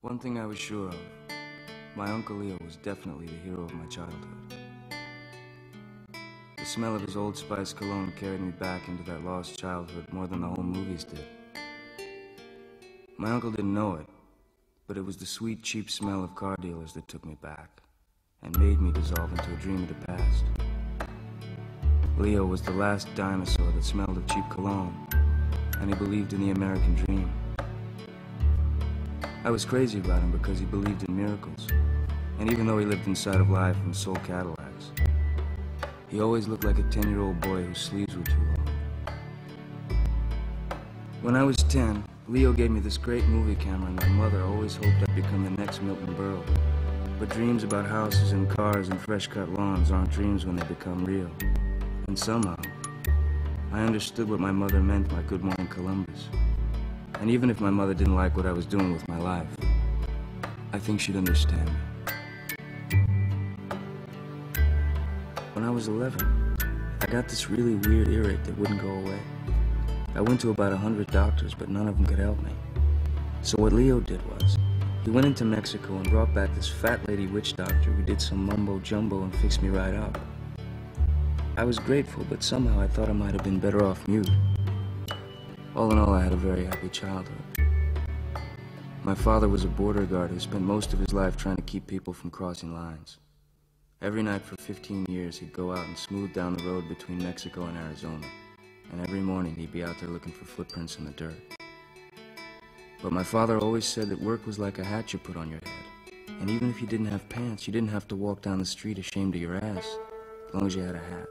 One thing I was sure of, my Uncle Leo was definitely the hero of my childhood. The smell of his Old Spice cologne carried me back into that lost childhood more than the home movies did. My uncle didn't know it, but it was the sweet, cheap smell of car dealers that took me back and made me dissolve into a dream of the past. Leo was the last dinosaur that smelled of cheap cologne, and he believed in the American dream. I was crazy about him because he believed in miracles, and even though he lived inside of life and sold Cadillacs, he always looked like a 10-year-old boy whose sleeves were too long. When I was 10, Leo gave me this great movie camera, and my mother always hoped I'd become the next Milton Berle. But dreams about houses and cars and fresh-cut lawns aren't dreams when they become real. And somehow, I understood what my mother meant by Good Morning Columbus. And even if my mother didn't like what I was doing with my life, I think she'd understand me. When I was 11, I got this really weird earache that wouldn't go away. I went to about 100 doctors, but none of them could help me. So what Leo did was, he went into Mexico and brought back this fat lady witch doctor who did some mumbo-jumbo and fixed me right up. I was grateful, but somehow I thought I might have been better off mute. All in all, I had a very happy childhood. My father was a border guard who spent most of his life trying to keep people from crossing lines. Every night for 15 years, he'd go out and smooth down the road between Mexico and Arizona. And every morning, he'd be out there looking for footprints in the dirt. But my father always said that work was like a hat you put on your head. And even if you didn't have pants, you didn't have to walk down the street ashamed of your ass, as long as you had a hat.